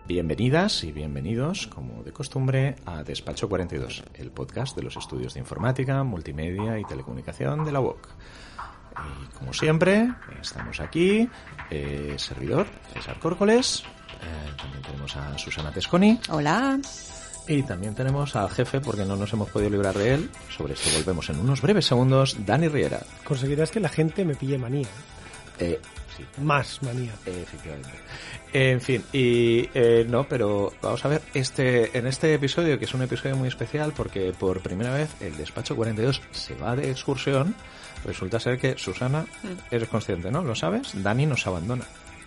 Bienvenidas y bienvenidos, como de costumbre, a Despacho 42, el podcast de los estudios de informática, multimedia y telecomunicación de la UOC. Y como siempre, estamos aquí, servidor, César Córcoles, también tenemos a Susana Tesconi. Hola. Y también tenemos al jefe, porque no nos hemos podido librar de él. Sobre esto volvemos en unos breves segundos. Dani Riera. Conseguirás que la gente me pille manía. Sí. Más manía. Efectivamente. En fin, no, pero vamos a ver, en este episodio, que es un episodio muy especial, porque por primera vez el Despacho 42 se va de excursión. Resulta ser que, Susana, eres consciente, ¿no? ¿Lo sabes? Dani nos abandona.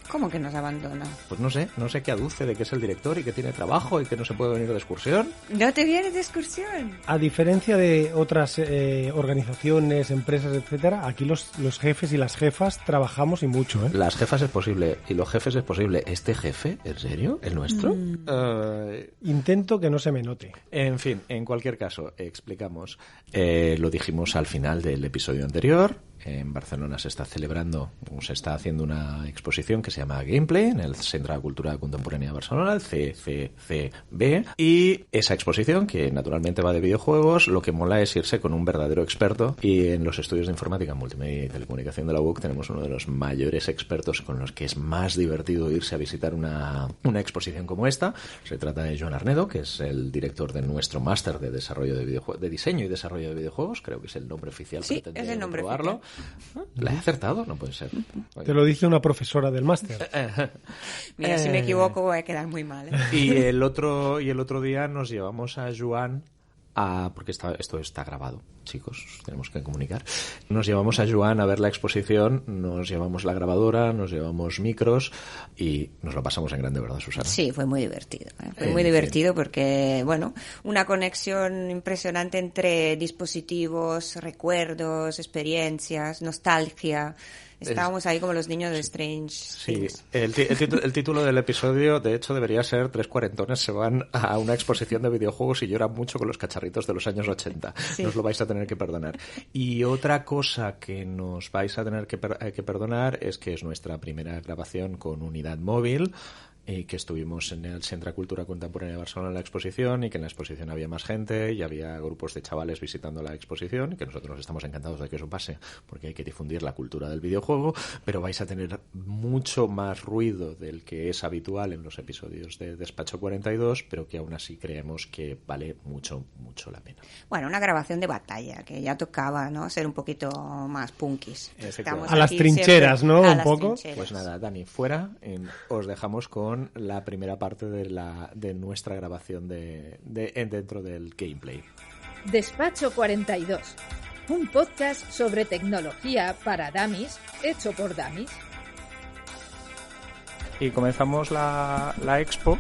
¿Cómo que nos abandona? Pues no sé qué aduce de que es el director y que tiene trabajo y que no se puede venir de excursión. ¿No te vienes de excursión? A diferencia de otras organizaciones, empresas, etcétera, aquí los jefes y las jefas trabajamos y mucho, ¿eh? Las jefas es posible y los jefes es posible. ¿Este jefe? ¿En serio? ¿El nuestro? Intento que no se me note. En fin, en cualquier caso, explicamos. Lo dijimos al final del episodio anterior. En Barcelona se está haciendo una exposición que se llama Gameplay en el Centre de Cultura Contemporánea de Barcelona, el CCCB, y esa exposición, que naturalmente va de videojuegos, lo que mola es irse con un verdadero experto, y en los estudios de informática, multimedia y telecomunicación de la UOC tenemos uno de los mayores expertos con los que es más divertido irse a visitar una exposición como esta. Se trata de Joan Arnedo, que es el director de nuestro máster de desarrollo de diseño y desarrollo de videojuegos, creo que es el nombre oficial. Sí, es el nombre probarlo. oficial. ¿La he acertado? No puede ser. Te lo dice una profesora del máster. Mira, si me equivoco voy a quedar muy mal, ¿eh? Y el otro día nos llevamos a Joan porque esto está grabado, chicos, tenemos que comunicar. Nos llevamos a Joan a ver la exposición, nos llevamos la grabadora, nos llevamos micros y nos lo pasamos en grande, ¿verdad, Susana? Sí, fue muy divertido. Fue muy divertido porque, bueno, una conexión impresionante entre dispositivos, recuerdos, experiencias, nostalgia. Estábamos ahí como los niños de Strange. Sí, el título del episodio, de hecho, debería ser 3 cuarentones se van a una exposición de videojuegos y lloran mucho con los cacharritos de los años 80. Sí. Nos lo vais a tener que perdonar. Y otra cosa que nos vais a tener que perdonar es que es nuestra primera grabación con unidad móvil, y que estuvimos en el Centre de Cultura Contemporánea de Barcelona en la exposición, y que en la exposición había más gente y había grupos de chavales visitando la exposición, y que nosotros estamos encantados de que eso pase porque hay que difundir la cultura del videojuego, pero vais a tener mucho más ruido del que es habitual en los episodios de Despacho 42, pero que aún así creemos que vale mucho, mucho la pena. Bueno, una grabación de batalla, que ya tocaba, ¿no?, ser un poquito más punkis. A las trincheras, ¿no? Un poco. Trincheras. Pues nada, Dani, fuera, os dejamos con la primera parte de nuestra grabación dentro del gameplay. Despacho 42, un podcast sobre tecnología para dummies, hecho por dummies. Y comenzamos la expo.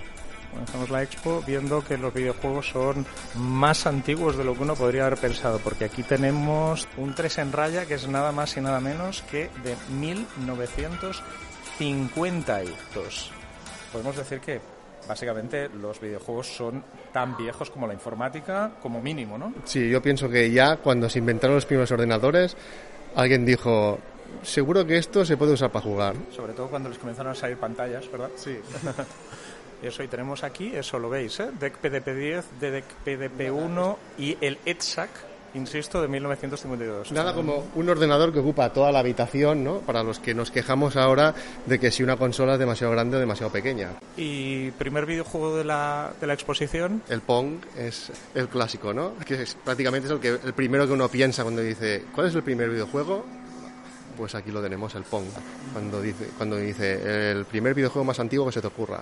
Comenzamos la expo viendo que los videojuegos son más antiguos de lo que uno podría haber pensado, porque aquí tenemos un 3 en raya que es nada más y nada menos que de 1952. Podemos decir que básicamente los videojuegos son tan viejos como la informática, como mínimo, ¿no? Sí, yo pienso que ya cuando se inventaron los primeros ordenadores, alguien dijo, seguro que esto se puede usar para jugar. Sobre todo cuando les comenzaron a salir pantallas, ¿verdad? Sí. Eso, y tenemos aquí, eso lo veis, DEC PDP-10, DEC PDP-1 y el ETSAC, insisto, de 1952. Nada como un ordenador que ocupa toda la habitación, ¿no? Para los que nos quejamos ahora de que si una consola es demasiado grande o demasiado pequeña. Y primer videojuego de la exposición. El Pong es el clásico, ¿no? Que prácticamente es el primero que uno piensa cuando dice, ¿cuál es el primer videojuego? Pues aquí lo tenemos, el Pong. Cuando dice el primer videojuego más antiguo que se te ocurra.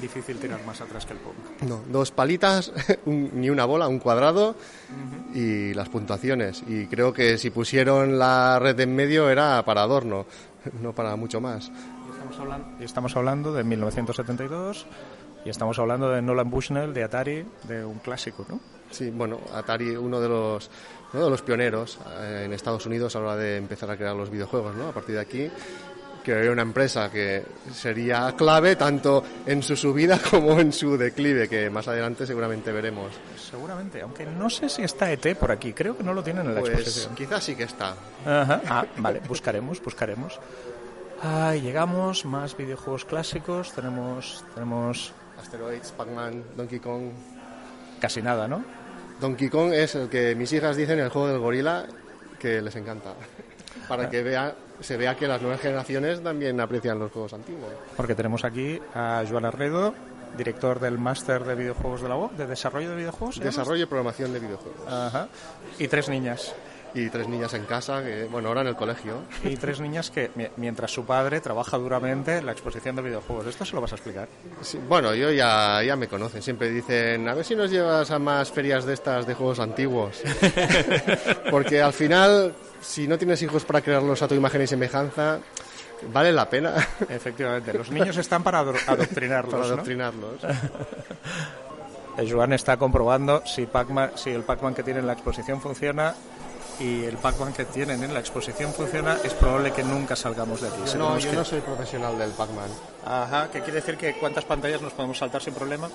Difícil tirar más atrás que el Pong. No, 2 palitas, ni una bola, un cuadrado y las puntuaciones. Y creo que si pusieron la red en medio era para adorno, no para mucho más. Y estamos hablando de 1972 y estamos hablando de Nolan Bushnell, de Atari, de un clásico, ¿no? Sí, bueno, Atari, uno de los pioneros en Estados Unidos a la hora de empezar a crear los videojuegos, ¿no? A partir de aquí, que era una empresa que sería clave tanto en su subida como en su declive, que más adelante seguramente veremos. Seguramente, aunque no sé si está ET por aquí, creo que no lo tienen en la exposición. Quizás sí que está. Ajá. Vale, buscaremos. Llegamos, más videojuegos clásicos, tenemos Asteroids, Pac-Man, Donkey Kong. Casi nada, ¿no? Donkey Kong es el que mis hijas dicen el juego del gorila, que les encanta. Para que se vea que las nuevas generaciones también aprecian los juegos antiguos. Porque tenemos aquí a Joan Arnedo, director del máster de videojuegos de la UOC, de desarrollo de videojuegos. Desarrollo y programación de videojuegos. Ajá. Y 3 niñas. Y 3 niñas en casa, ahora en el colegio. Y 3 niñas que, mientras su padre trabaja duramente en la exposición de videojuegos. ¿Esto se lo vas a explicar? Sí, bueno, yo ya me conocen. Siempre dicen, a ver si nos llevas a más ferias de estas de juegos antiguos. Porque al final, si no tienes hijos para crearlos a tu imagen y semejanza, vale la pena. Efectivamente, los niños están para adoctrinarlos, para ¿no? adoctrinarlos. Joan está comprobando si el Pac-Man que tiene en la exposición funciona. Y el Pac-Man que tienen en la exposición funciona, es probable que nunca salgamos de aquí. Yo no soy profesional del Pac-Man. Ajá, ¿qué quiere decir? ¿Que cuántas pantallas nos podemos saltar sin problema?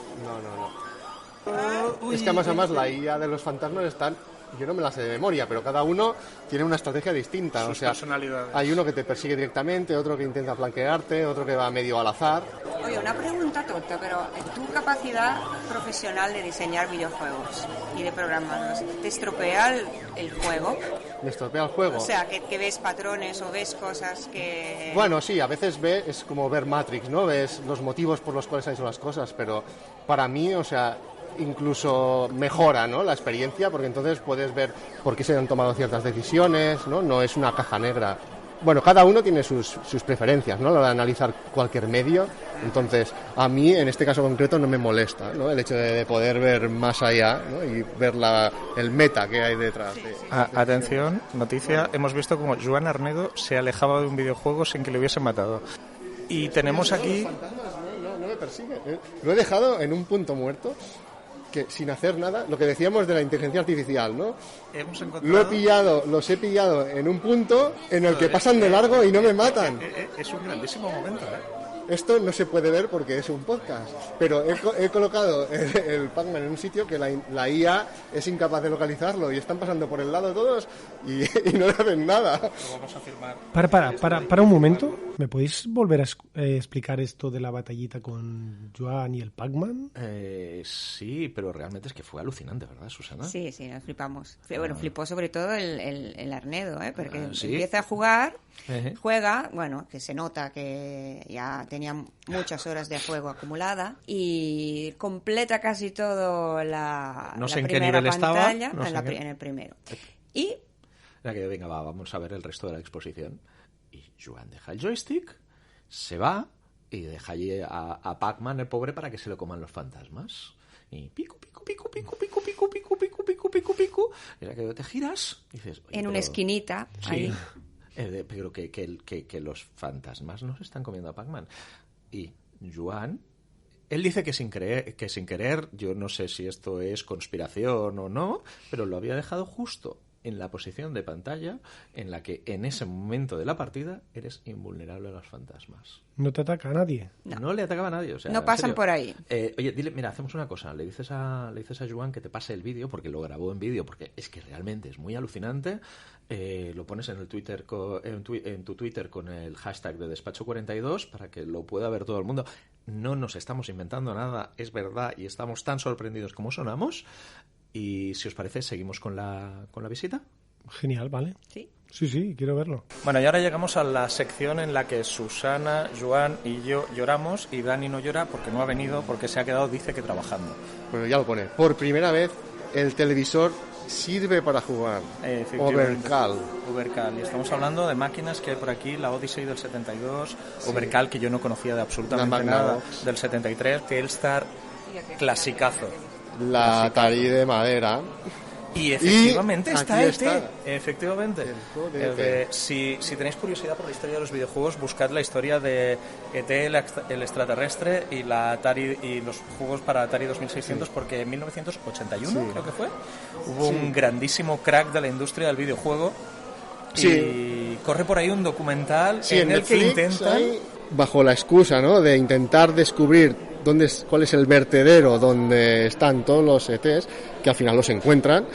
No. Es que además la IA de los fantasmas están... Yo no me la sé de memoria, pero cada uno tiene una estrategia distinta. Sus personalidades. Hay uno que te persigue directamente, otro que intenta flanquearte, otro que va medio al azar. Oye, una pregunta tonta, pero tu capacidad profesional de diseñar videojuegos y de programarlos, ¿te estropea el juego? ¿Me estropea el juego? O sea, que ves patrones o ves cosas que... Bueno, sí, a veces es como ver Matrix, ¿no? Ves los motivos por los cuales han hecho las cosas, pero para mí, incluso mejora, ¿no?, la experiencia, porque entonces puedes ver por qué se han tomado ciertas decisiones, ¿no? No es una caja negra. Bueno, cada uno tiene sus preferencias, ¿no?, a la hora de analizar cualquier medio. Entonces, a mí, en este caso concreto, no me molesta, ¿no?, el hecho de poder ver más allá, ¿no?, y ver el meta que hay detrás. Atención, noticia, hemos visto como Joan Arnedo se alejaba de un videojuego sin que le hubiesen matado. Y tenemos aquí... Los fantasmas no me persiguen. Lo he dejado en un punto muerto, que sin hacer nada, lo que decíamos de la inteligencia artificial, ¿no? Los he pillado en un punto en el que pasan de largo y no me matan. Es un grandísimo momento, ¿eh? Esto no se puede ver porque es un podcast, pero he colocado el Pac-Man en un sitio que la IA es incapaz de localizarlo y están pasando por el lado todos y no le hacen nada. Lo vamos a firmar. Para un momento, ¿me podéis volver a explicar esto de la batallita con Joan y el Pac-Man? Sí, pero realmente es que fue alucinante, ¿verdad, Susana? Sí, nos flipamos. Bueno, flipó sobre todo el Arnedo, porque ¿sí? Empieza a jugar, juega, bueno, que se nota que ya tenía muchas horas de juego acumulada y completa casi todo la en qué primera nivel pantalla estaba, en el primero. Y era que venga, vamos a ver el resto de la exposición. Y Joan deja el joystick, se va y deja allí a Pac-Man, el pobre, para que se lo coman los fantasmas. Y pico. Era que te giras y dices... en una esquinita, sí, ahí... pero que los fantasmas no se están comiendo a Pac-Man. Y Joan, él dice que sin querer, yo no sé si esto es conspiración o no, pero lo había dejado justo en la posición de pantalla en la que en ese momento de la partida eres invulnerable a los fantasmas. ¿No te ataca a nadie? No le atacaba a nadie. O sea, no pasan por ahí. Oye, dile, mira, hacemos una cosa. Le dices a Joan que te pase el vídeo, porque lo grabó en vídeo, porque es que realmente es muy alucinante. Lo pones en el Twitter en tu Twitter con el hashtag de Despacho42 para que lo pueda ver todo el mundo. No nos estamos inventando nada, es verdad, y estamos tan sorprendidos como sonamos. Y si os parece, seguimos con la visita. Genial, vale. Sí, quiero verlo. Bueno, y ahora llegamos a la sección en la que Susana, Joan y yo lloramos, y Dani no llora porque no ha venido, porque se ha quedado, dice que trabajando. Bueno, ya lo pone. Por primera vez el televisor sirve para jugar. Overcall. Y estamos hablando de máquinas que hay por aquí, la Odyssey del 72, sí. Overcall, que yo no conocía de absolutamente nada, del 73, Telstar, clasicazo. La Atari de madera. Y efectivamente está aquí ET. Está. Efectivamente. Si tenéis curiosidad por la historia de los videojuegos, buscad la historia de ET, el extraterrestre, y la Atari y los juegos para Atari 2600, porque en 1981 creo que fue, hubo un grandísimo crack de la industria del videojuego. Y corre por ahí un documental en el que intentan, bajo la excusa, ¿no?, de intentar descubrir cuál es el vertedero donde están todos los ETs, que al final los encuentran,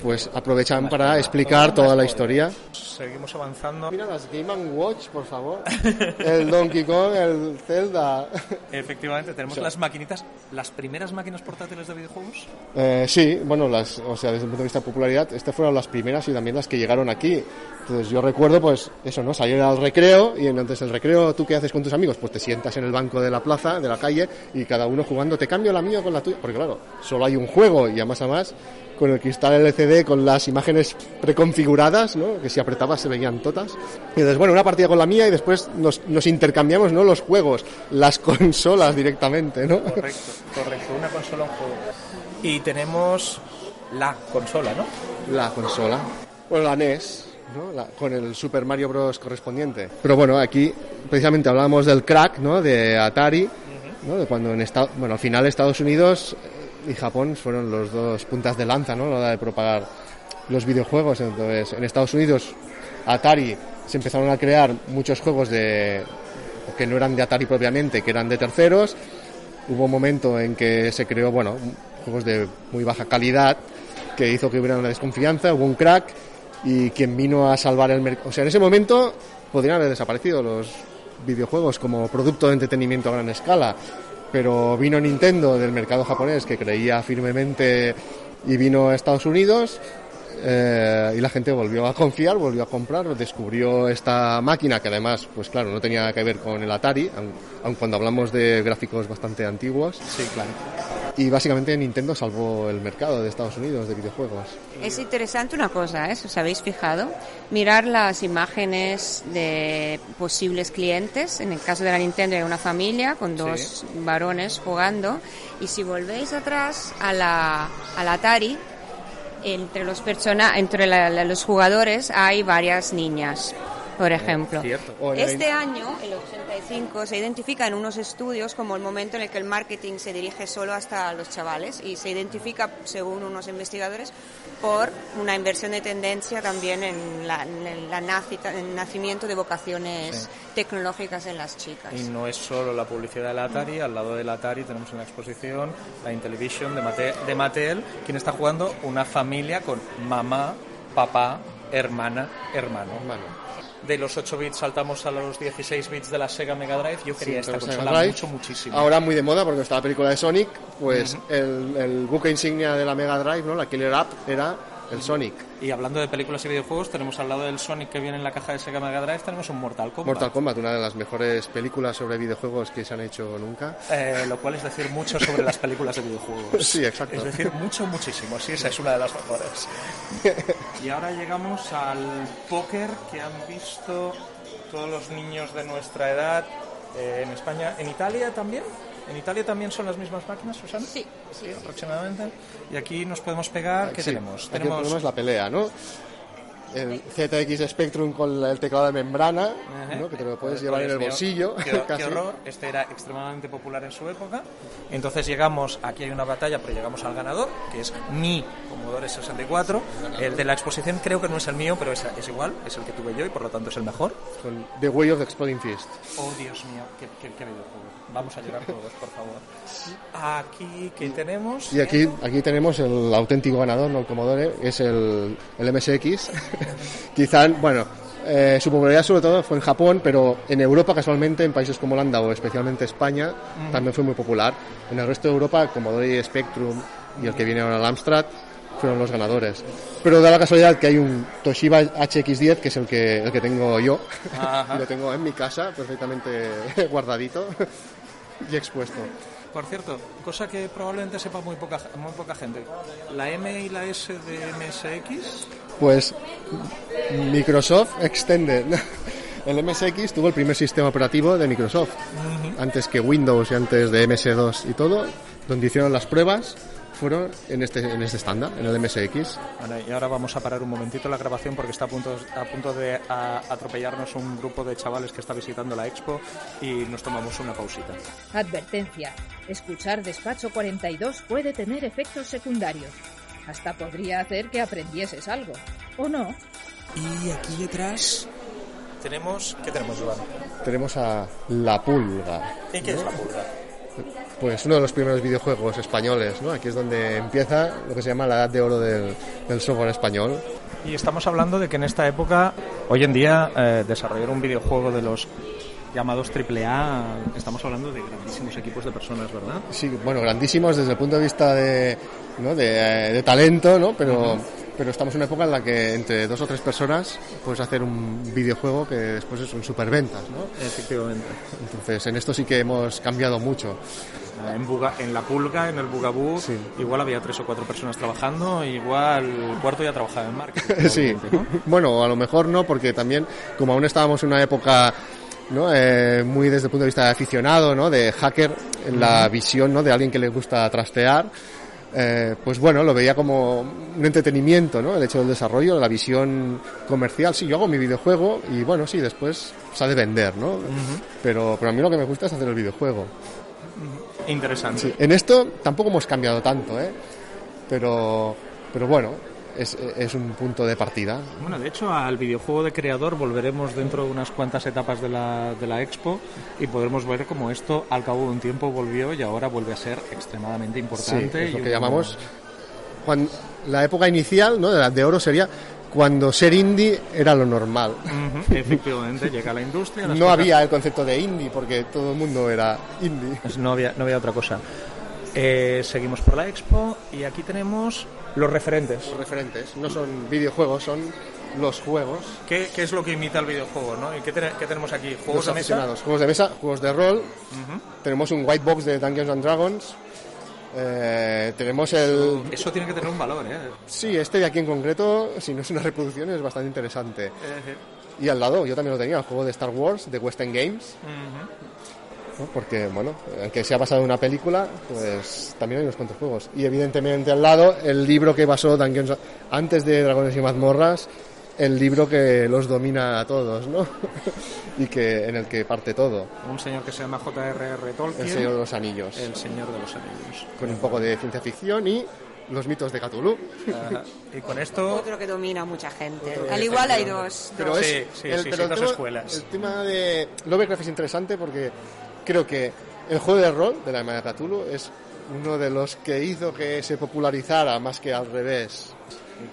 pues aprovechan para explicar toda la historia. Seguimos avanzando. Mira las Game & Watch, por favor. El Donkey Kong, el Zelda. Efectivamente, tenemos las maquinitas, las primeras máquinas portátiles de videojuegos. Sí, bueno, desde el punto de vista de popularidad, estas fueron las primeras y también las que llegaron aquí. Entonces yo recuerdo, pues, eso, ¿no? Salir al recreo, y entonces el recreo, ¿tú qué haces con tus amigos? Pues te sientas en el banco de la plaza, de la calle, y cada uno jugando, te cambio la mía con la tuya. Porque claro, solo hay un juego, y a más, con el cristal LCD, con las imágenes preconfiguradas, ¿no? Que si apretabas se veían todas. Y entonces, bueno, una partida con la mía y después nos intercambiamos, ¿no? Los juegos, las consolas directamente, ¿no? Correcto, una consola, un juego. Y tenemos la consola, ¿no? La consola. Bueno, la NES, ¿no? Con el Super Mario Bros. Correspondiente. Pero bueno, aquí precisamente hablábamos del crack, ¿no? De Atari, ¿no? De cuando al final Estados Unidos y Japón fueron los dos puntas de lanza, ¿no? A la hora de propagar los videojuegos. Entonces, en Estados Unidos, Atari, se empezaron a crear muchos juegos que no eran de Atari propiamente, que eran de terceros. Hubo un momento en que se creó, juegos de muy baja calidad, que hizo que hubiera una desconfianza, hubo un crack, y quien vino a salvar el mercado. O sea, en ese momento podrían haber desaparecido los videojuegos como producto de entretenimiento a gran escala, pero vino Nintendo del mercado japonés, que creía firmemente, y vino a Estados Unidos, y la gente volvió a confiar, volvió a comprar, descubrió esta máquina que además, pues claro, no tenía que ver con el Atari, aun cuando hablamos de gráficos bastante antiguos. Sí, claro. Y básicamente Nintendo salvó el mercado de Estados Unidos de videojuegos. Es interesante una cosa, si os habéis fijado, mirar las imágenes de posibles clientes. En el caso de la Nintendo hay una familia con dos varones jugando, y si volvéis atrás a la Atari, entre los jugadores hay varias niñas, por ejemplo. Este año, el 85, se identifica en unos estudios como el momento en el que el marketing se dirige solo hasta los chavales, y se identifica, según unos investigadores, por una inversión de tendencia también en el nacimiento de vocaciones tecnológicas en las chicas. Y no es solo la publicidad del Atari, al lado del Atari tenemos en la exposición la Intellivision de Mattel, quien está jugando una familia con mamá, papá, hermana, hermano. De los 8 bits saltamos a los 16 bits de la Sega Mega Drive. Yo quería esta consola muchísimo. Ahora muy de moda porque está la película de Sonic, pues el buque insignia de la Mega Drive, ¿no? La Killer App era el Sonic. Y hablando de películas y videojuegos, tenemos al lado del Sonic que viene en la caja de Sega Mega Drive, tenemos un Mortal Kombat. Mortal Kombat, una de las mejores películas sobre videojuegos que se han hecho nunca. Lo cual es decir mucho sobre las películas de videojuegos. Sí, exacto. Es decir, muchísimo. Sí, esa es una de las mejores. Y ahora llegamos al póker que han visto todos los niños de nuestra edad en España. ¿En Italia también? ¿En Italia también son las mismas máquinas, Susana? Sí, aproximadamente. Y aquí nos podemos pegar. ¿Qué tenemos? Tenemos la pelea, ¿no? El ZX Spectrum con el teclado de membrana, ¿no? Que te lo puedes llevar en el bolsillo. Qué horror. Este era extremadamente popular en su época. Entonces llegamos, aquí hay una batalla, pero llegamos al ganador, que es mi Commodore 64. El de la exposición creo que no es el mío, pero es igual, es el que tuve yo y por lo tanto es el mejor. Con The Way of the Exploding Fist. Oh, Dios mío, qué videojuego. Vamos a llorar todos, por favor. Aquí, ¿qué tenemos? Y aquí tenemos el auténtico ganador, no el Commodore, es el MSX. Quizá, su popularidad sobre todo fue en Japón, pero en Europa casualmente, en países como Holanda o especialmente España, también fue muy popular. En el resto de Europa, Commodore Spectrum y el que viene ahora, el Amstrad, fueron los ganadores. Pero da la casualidad que hay un Toshiba HX10, que es el que tengo yo, y lo tengo en mi casa, perfectamente guardadito y expuesto. Por cierto, cosa que probablemente sepa muy poca gente, ¿la M y la S de MSX? Pues Microsoft Extended. El MSX tuvo el primer sistema operativo de Microsoft, antes que Windows y antes de MS2 y todo, donde hicieron las pruebas. Fueron en este estándar, en el MSX. Vale, y ahora vamos a parar un momentito la grabación porque está a punto de atropellarnos un grupo de chavales que está visitando la expo y nos tomamos una pausita. Advertencia: escuchar Despacho 42 puede tener efectos secundarios. Hasta podría hacer que aprendieses algo, ¿o no? Y aquí detrás tenemos... ¿Qué tenemos, Joan? Tenemos a la pulga. ¿Y qué es la pulga? pues uno de los primeros videojuegos españoles, ¿no? Aquí es donde empieza lo que se llama la edad de oro del software español. Y estamos hablando de que en esta época, hoy en día, desarrollar un videojuego de los llamados AAA, estamos hablando de grandísimos equipos de personas, ¿verdad? Sí, bueno, grandísimos desde el punto de vista de talento, ¿no? Pero estamos en una época en la que entre 2 o 3 personas puedes hacer un videojuego que después son superventas, ¿no? Efectivamente. Entonces, en esto sí que hemos cambiado mucho. En la Pulga, en el Bugaboo, sí. Igual había 3 o 4 personas trabajando, igual el cuarto ya trabajaba en marketing. Sí, ¿no? Bueno, a lo mejor no, porque también, como aún estábamos en una época, ¿no? Muy desde el punto de vista de aficionado, ¿no? De hacker, en la visión, ¿no? De alguien que le gusta trastear, pues bueno, lo veía como un entretenimiento, ¿no? El hecho del desarrollo, la visión comercial. Sí, yo hago mi videojuego y bueno, sí, después se ha de vender, ¿no? Pero a mí lo que me gusta es hacer el videojuego. Interesante. Sí, en esto tampoco hemos cambiado tanto, pero bueno, es un punto de partida. Bueno, de hecho, al videojuego de creador volveremos dentro de unas cuantas etapas de la Expo y podremos ver cómo esto al cabo de un tiempo volvió y ahora vuelve a ser extremadamente importante. Sí, es lo que llamamos la época inicial, ¿no? De la de oro sería cuando ser indie era lo normal. Efectivamente, llega la industria. No había el concepto de indie porque todo el mundo era indie. Pues no había otra cosa. Seguimos por la Expo y aquí tenemos los referentes. Los referentes, no son videojuegos, son los juegos. ¿Qué es lo que imita el videojuego, ¿no? ¿Y qué tenemos aquí? ¿Juegos de mesa? Juegos de mesa, juegos de rol. Tenemos un white box de Dungeons and Dragons. Tenemos Eso tiene que tener un valor, ¿eh? Sí, este de aquí en concreto, si no es una reproducción, es bastante interesante. Y al lado, yo también lo tenía, el juego de Star Wars, de Western Games. ¿No? Porque, bueno, aunque se ha basado en una película, pues también hay unos cuantos juegos. Y evidentemente al lado, el libro que basó Dungeons antes de Dragones y Mazmorras, el libro que los domina a todos, ¿no? Y en el que parte todo. Un señor que se llama J.R.R. Tolkien. El Señor de los Anillos. El Señor de los Anillos. Con un poco de ciencia ficción y los mitos de Cthulhu. Y con esto... Otro que domina a mucha gente. Al igual hay dos. Pero dos escuelas. El tema de Lovecraft es interesante porque creo que el juego de rol de la Hermandad de Cthulhu es uno de los que hizo que se popularizara más que al revés.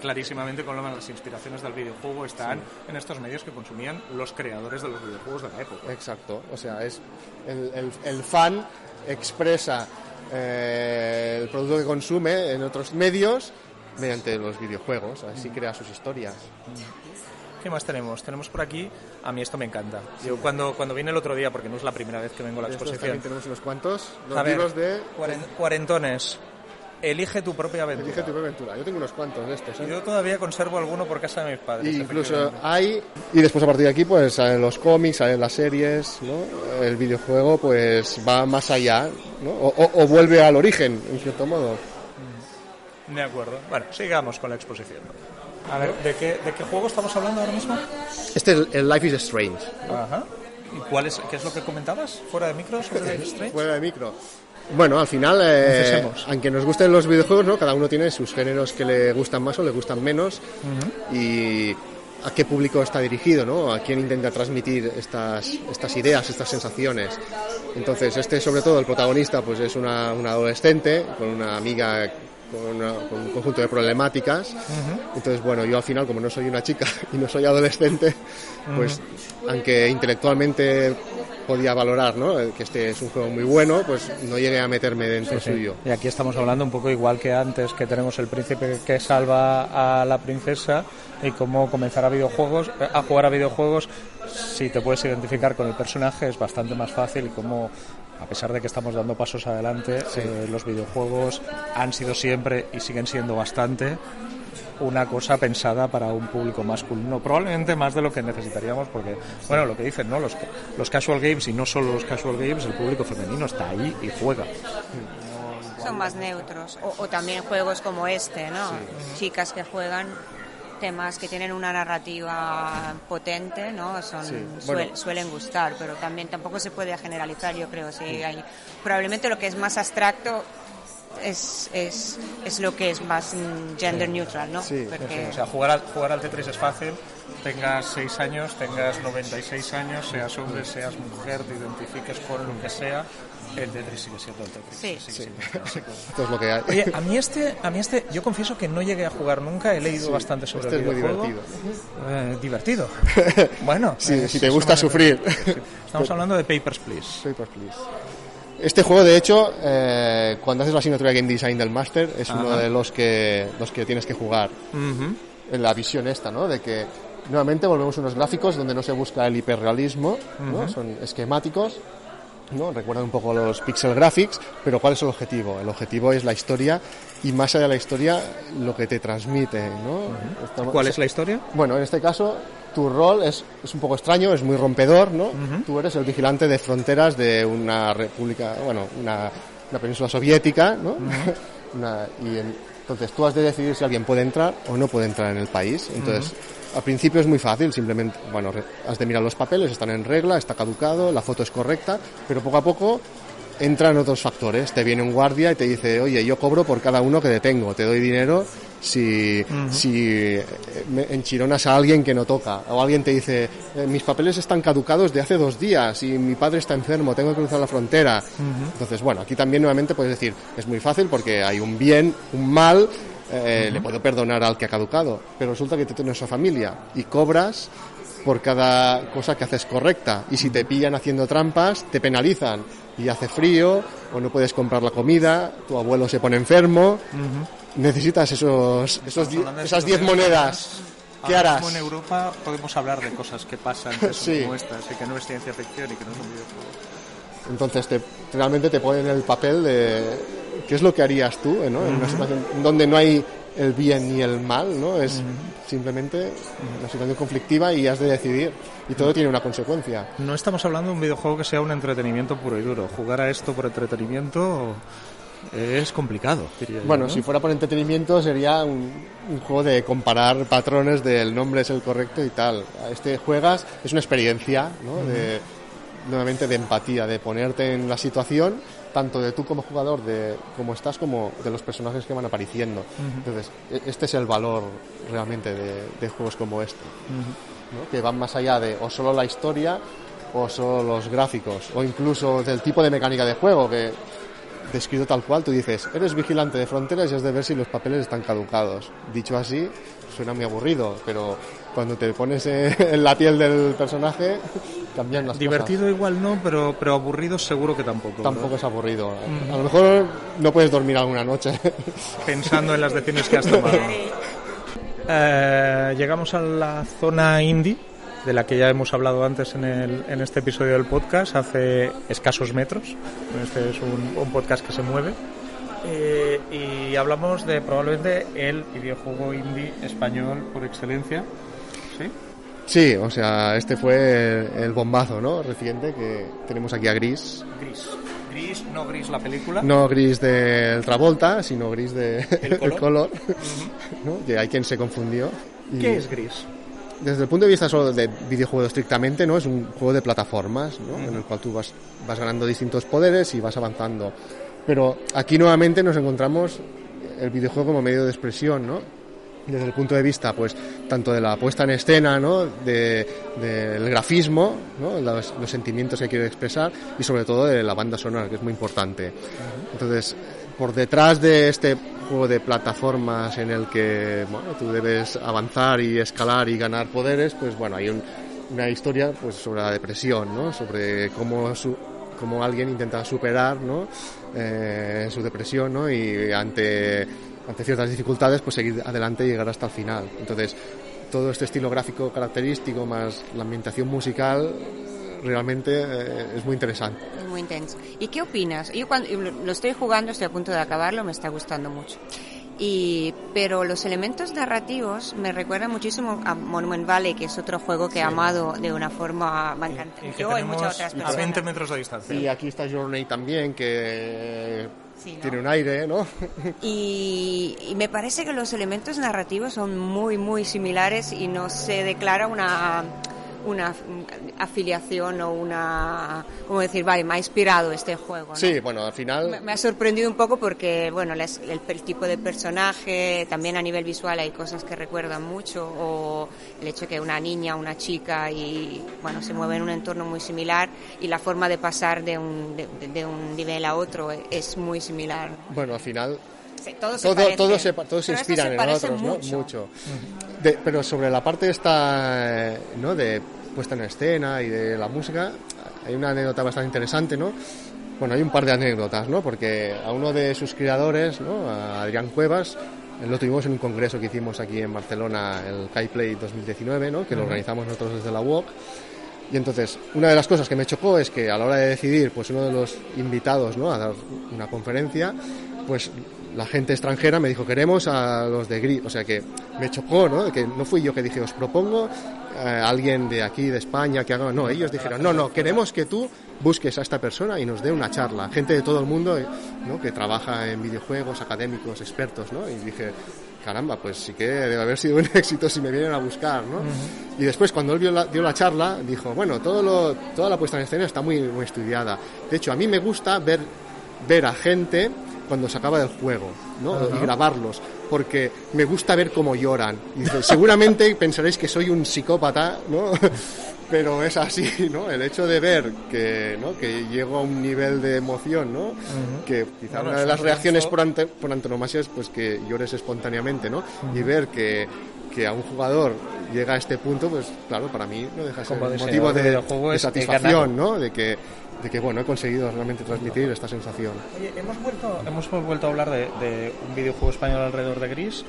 Clarísimamente con las inspiraciones del videojuego están en estos medios que consumían los creadores de los videojuegos de la época. Exacto, o sea, es el fan expresa el producto que consume en otros medios mediante los videojuegos, así crea sus historias. ¿Qué más tenemos? Tenemos por aquí, a mí esto me encanta. Yo cuando vine el otro día, porque no es la primera vez que vengo a la exposición. También tenemos unos cuantos, los libros de... Cuarentones. Elige tu propia aventura. Elige tu propia aventura. Yo tengo unos cuantos de estos. Yo todavía conservo alguno por casa de mis padres. Incluso hay... Y después a partir de aquí pues salen los cómics, salen las series, ¿no? El videojuego pues va más allá, ¿no? O vuelve al origen, en cierto modo. De acuerdo. Bueno, sigamos con la exposición. A ver, ¿de qué juego estamos hablando ahora mismo? Este es el Life is Strange. Ajá. ¿Y qué es lo que comentabas? ¿Fuera de micro sobre Life is Strange? Fuera de micro. Bueno, al final, aunque nos gusten los videojuegos, ¿no? Cada uno tiene sus géneros que le gustan más o le gustan menos. Y a qué público está dirigido, ¿no? A quién intenta transmitir estas ideas, estas sensaciones. Entonces, sobre todo, el protagonista pues es una adolescente con una amiga con un conjunto de problemáticas. Entonces, bueno, yo al final, como no soy una chica y no soy adolescente, pues aunque intelectualmente podía valorar, ¿no? Que este es un juego muy bueno, pues no llegué a meterme dentro suyo. Y aquí estamos hablando un poco igual que antes, que tenemos el príncipe que salva a la princesa y cómo comenzar a jugar a videojuegos. Si te puedes identificar con el personaje es bastante más fácil y cómo, a pesar de que estamos dando pasos adelante, los videojuegos han sido siempre y siguen siendo bastante una cosa pensada para un público masculino, probablemente más de lo que necesitaríamos, porque, bueno, lo que dicen, ¿no? Los casual games, y no solo los casual games, el público femenino está ahí y juega. Son más neutros, o también juegos como este, ¿no? Chicas que juegan temas que tienen una narrativa potente, ¿no? Suelen gustar, pero también tampoco se puede generalizar, yo creo. Probablemente lo que es más abstracto es lo que es más gender neutral, ¿no? Sí, porque... O sea, jugar al Tetris es fácil, tengas 6 años, tengas 96 años, seas hombre, seas mujer, te identifiques con lo que sea, el Tetris sigue siendo el Tetris. Sí. Esto es lo que hay. Oye, a mí este, yo confieso que no llegué a jugar nunca, he leído bastante sobre el videojuego. Es muy divertido. Bueno, sí, si te gusta sufrir. Sí. Estamos hablando de Papers, Please. Papers, Please. Este juego, de hecho, cuando haces la asignatura de Game Design del máster, es uno de los que tienes que jugar. En la visión esta, ¿no? De que nuevamente volvemos a unos gráficos donde no se busca el hiperrealismo, ¿no? Son esquemáticos, ¿no? Recuerdan un poco los pixel graphics, pero ¿cuál es el objetivo? El objetivo es la historia y más allá de la historia lo que te transmite, ¿no? ¿Cuál es la historia? Bueno, en este caso tu rol es un poco extraño, es muy rompedor, ¿no? Tú eres el vigilante de fronteras de una república, bueno, una península soviética, ¿no? Entonces tú has de decidir si alguien puede entrar o no puede entrar en el país. Entonces, al principio es muy fácil, simplemente, bueno, has de mirar los papeles, están en regla, está caducado, la foto es correcta, pero poco a poco entran otros factores. Te viene un guardia y te dice, oye, yo cobro por cada uno que detengo, te doy dinero si enchironas a alguien que no toca. O alguien te dice, mis papeles están caducados de hace 2 días y mi padre está enfermo, tengo que cruzar la frontera. Entonces, bueno, aquí también nuevamente puedes decir, es muy fácil porque hay un bien, un mal, le puedo perdonar al que ha caducado, pero resulta que tú tienes a familia y cobras por cada cosa que haces correcta, y si te pillan haciendo trampas te penalizan y hace frío o no puedes comprar la comida, tu abuelo se pone enfermo, necesitas esas 10 monedas. ¿Qué harás? Como en Europa podemos hablar de cosas que pasan, que son como estas, y que no es ciencia ficción y que no son videojuegos. Entonces realmente te ponen en el papel de qué es lo que harías tú, ¿no? En una situación donde no hay el bien ni el mal, ¿no? Es simplemente una situación conflictiva y has de decidir, y todo tiene una consecuencia. No estamos hablando de un videojuego que sea un entretenimiento puro y duro. Jugar a esto por entretenimiento es complicado, diría yo, bueno, ¿no? si fuera por entretenimiento sería un juego de comparar patrones del nombre es el correcto y tal. Juegas, es una experiencia, ¿no? Nuevamente de empatía, de ponerte en la situación, tanto de tú como jugador, de cómo estás, como de los personajes que van apareciendo. Entonces, este es el valor realmente de juegos como este, ¿no? Que van más allá de o solo la historia o solo los gráficos, o incluso del tipo de mecánica de juego, que descrito tal cual, tú dices, eres vigilante de fronteras y has de ver si los papeles están caducados. Dicho así, suena muy aburrido, pero cuando te pones en la piel del personaje, cambian las Divertido cosas. Igual no, pero aburrido seguro que tampoco. Tampoco ¿no? Es aburrido. A lo mejor no puedes dormir alguna noche. Pensando en las decisiones que has tomado. Llegamos a la zona indie, de la que ya hemos hablado antes en este episodio del podcast, hace escasos metros. Este es un podcast que se mueve. Y hablamos de probablemente el videojuego indie español por excelencia. ¿Sí? Sí, o sea, este fue el bombazo, ¿no? Reciente, que tenemos aquí a Gris. Gris, no Gris la película. No Gris de Travolta, sino Gris de El color. ¿No? Que hay quien se confundió. ¿Qué es Gris? Desde el punto de vista solo de videojuego estrictamente, ¿no? Es un juego de plataformas, ¿no? En el cual tú vas ganando distintos poderes y vas avanzando. Pero aquí nuevamente nos encontramos el videojuego como medio de expresión, ¿no? Desde el punto de vista, pues, tanto de la puesta en escena, ¿no? Del grafismo, ¿no? Los sentimientos que quiere expresar, y sobre todo de la banda sonora, que es muy importante. Entonces, por detrás de este juego de plataformas en el que, bueno, tú debes avanzar y escalar y ganar poderes, pues bueno, hay una historia, pues, sobre la depresión, ¿no? Sobre cómo alguien intenta superar, ¿no? Su depresión, ¿no? Y ante ciertas dificultades, pues seguir adelante y llegar hasta el final. Entonces, todo este estilo gráfico característico más la ambientación musical realmente es muy interesante. Es muy intenso. ¿Y qué opinas? Yo cuando lo estoy jugando, estoy a punto de acabarlo, me está gustando mucho. Pero los elementos narrativos me recuerdan muchísimo a Monument Valley, que es otro juego que he amado de una forma bastante. Yo y muchas otras personas. A 20 metros de distancia. Y aquí está Journey también, que sí, ¿no? Tiene un aire, ¿no? Y me parece que los elementos narrativos son muy, muy similares y no se declara una afiliación o una, ¿cómo decir? Vale, me ha inspirado este juego, ¿no? Sí, bueno, al final... Me ha sorprendido un poco porque, bueno, el tipo de personaje, también a nivel visual hay cosas que recuerdan mucho, o el hecho que una niña, una chica, y bueno, se mueve en un entorno muy similar, y la forma de pasar de un nivel a otro es muy similar. Bueno, al final... Todos se inspiran en otros, ¿no? Mucho. Pero sobre la parte esta, ¿no? De puesta en escena y de la música, hay una anécdota bastante interesante, ¿no? Bueno, hay un par de anécdotas, ¿no? Porque a uno de sus creadores, ¿no? A Adrián Cuevas, lo tuvimos en un congreso que hicimos aquí en Barcelona, el KaiPlay 2019, ¿no? Que lo organizamos nosotros desde la UOC. Y entonces, una de las cosas que me chocó es que a la hora de decidir, pues uno de los invitados, ¿no? A dar una conferencia, pues la gente extranjera me dijo, queremos a los de Gris. O sea que me chocó, ¿no? Que no fui yo que dije, os propongo a alguien de aquí, de España, que haga... No, ellos dijeron, no, queremos que tú busques a esta persona y nos dé una charla. Gente de todo el mundo, ¿no? Que trabaja en videojuegos, académicos, expertos, ¿no? Y dije, caramba, pues sí que debe haber sido un éxito si me vienen a buscar, ¿no? Uh-huh. Y después, cuando él dio la charla, dijo, bueno, toda la puesta en escena está muy, muy estudiada. De hecho, a mí me gusta ver a gente cuando se acaba del juego, ¿no? Uh-huh. Y grabarlos, porque me gusta ver cómo lloran. Y dice, seguramente pensaréis que soy un psicópata, ¿no? Pero es así, ¿no? El hecho de ver que, ¿no? Que llego a un nivel de emoción, ¿no? Uh-huh. Que quizá una de las reacciones por antonomasia es pues que llores espontáneamente, ¿no? Uh-huh. Y ver que a un jugador llega a este punto, pues claro, para mí no deja de ser un motivo de satisfacción, ¿no? De que bueno, he conseguido realmente transmitir esta sensación. Oye, hemos vuelto a hablar de un videojuego español alrededor de Gris.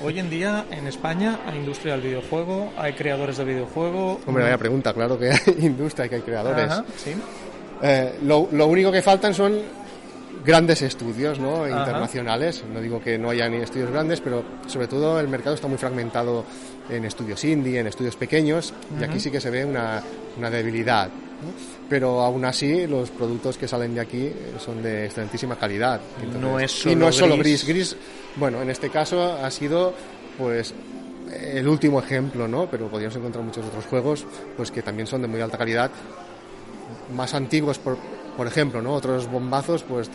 Hoy en día en España hay industria del videojuego, hay creadores de videojuego. Hombre, vaya pregunta, claro que hay industria, que hay creadores. Ajá, sí. Lo único que faltan son grandes estudios, ¿no? Internacionales. No digo que no haya ni estudios grandes, pero sobre todo el mercado está muy fragmentado en estudios indie, en estudios pequeños, y aquí sí que se ve una debilidad, ¿no? Pero aún así los productos que salen de aquí son de excelentísima calidad. Entonces, no es solo Gris. Gris, bueno, en este caso ha sido pues el último ejemplo, ¿no? Pero podríamos encontrar muchos otros juegos pues que también son de muy alta calidad, más antiguos por ejemplo, ¿no? Otros bombazos, pues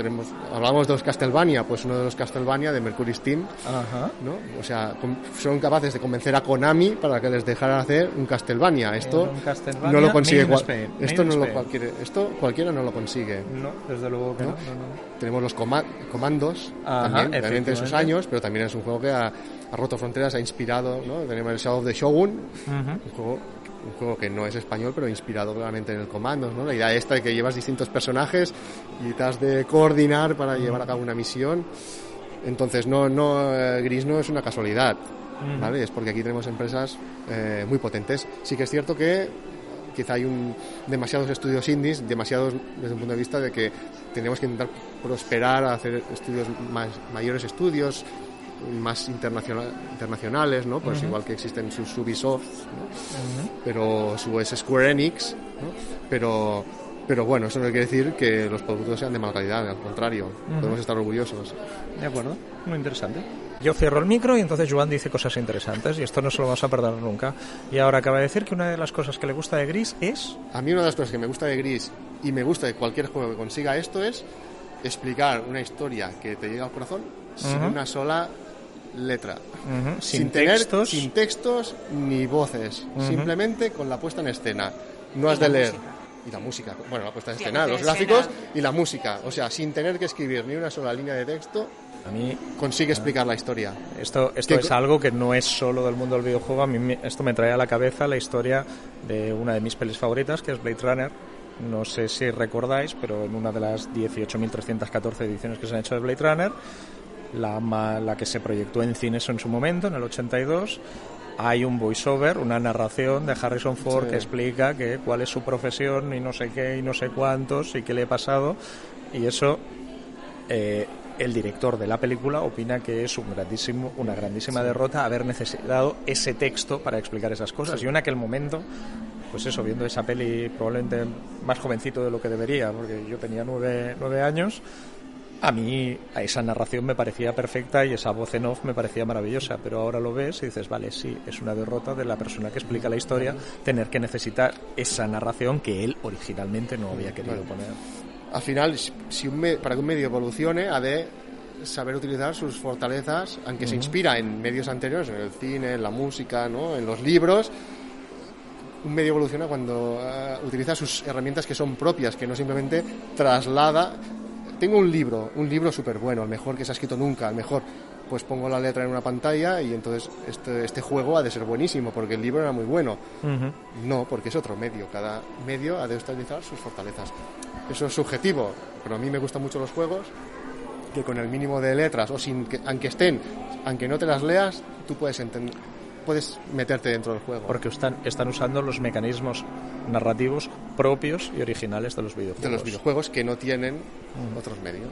hablamos de los Castlevania, pues uno de los Castlevania de Mercury Steam, ¿no? O sea, son capaces de convencer a Konami para que les dejaran hacer un Castlevania. Esto no lo consigue esto cualquiera no lo consigue. No, desde luego que no. Tenemos los comandos también, realmente en sus años, pero también es un juego que ha roto fronteras, ha inspirado, ¿no? Tenemos el Shadow of the Shogun, un juego que no es español, pero inspirado claramente en el Commandos, ¿no? La idea esta de que llevas distintos personajes y te has de coordinar para llevar a cabo una misión. Entonces, Gris no es una casualidad, ¿vale? Es porque aquí tenemos empresas muy potentes. Sí que es cierto que quizá hay demasiados estudios indies, demasiados desde un punto de vista de que tenemos que intentar prosperar a hacer mayores estudios, más internacionales, ¿no? Pues igual que existen sus Ubisoft, ¿no? Pero su es Square Enix, ¿no? Pero bueno, eso no quiere decir que los productos sean de mala calidad, al contrario, podemos estar orgullosos. De acuerdo, muy interesante. Yo cierro el micro y entonces Joan dice cosas interesantes y esto no se lo vamos a perder nunca. Y ahora acaba de decir que una de las cosas que le gusta de Gris es... A mí una de las cosas que me gusta de Gris y me gusta de cualquier juego que consiga esto es explicar una historia que te llega al corazón sin una sola letra, sin textos ni voces, simplemente con la puesta en escena. No has de leer. Y la música, bueno, la puesta en escena, los gráficos y la música, o sea, sin tener que escribir ni una sola línea de texto, a mí consigue explicar la historia. Esto es algo que no es solo del mundo del videojuego. A mí esto me trae a la cabeza la historia de una de mis pelis favoritas, que es Blade Runner. No sé si recordáis, pero en una de las 18.314 ediciones que se han hecho de Blade Runner, la que se proyectó en cines en su momento, en el 82, hay un voiceover, una narración de Harrison Ford que explica cuál es su profesión y no sé qué y no sé cuántos y qué le ha pasado, y eso el director de la película opina que es una grandísima derrota haber necesitado ese texto para explicar esas cosas. Yo en aquel momento, pues eso, viendo esa peli probablemente más jovencito de lo que debería, porque yo tenía 9 años, A mí esa narración me parecía perfecta y esa voz en off me parecía maravillosa, pero ahora lo ves y dices, vale, sí, es una derrota de la persona que explica la historia tener que necesitar esa narración que él originalmente no había querido poner. Al final, para que un medio evolucione, ha de saber utilizar sus fortalezas, aunque se inspira en medios anteriores, en el cine, en la música, ¿no?, en los libros. Un medio evoluciona cuando utiliza sus herramientas que son propias, que no simplemente traslada. Tengo un libro súper bueno, el mejor que se ha escrito nunca, el mejor. Pues pongo la letra en una pantalla y entonces este juego ha de ser buenísimo porque el libro era muy bueno. No, porque es otro medio. Cada medio ha de utilizar sus fortalezas. Eso es subjetivo, pero a mí me gustan mucho los juegos que con el mínimo de letras o aunque no te las leas, tú puedes meterte dentro del juego. Porque están usando los mecanismos narrativos propios y originales de los videojuegos. De los videojuegos que no tienen otros medios.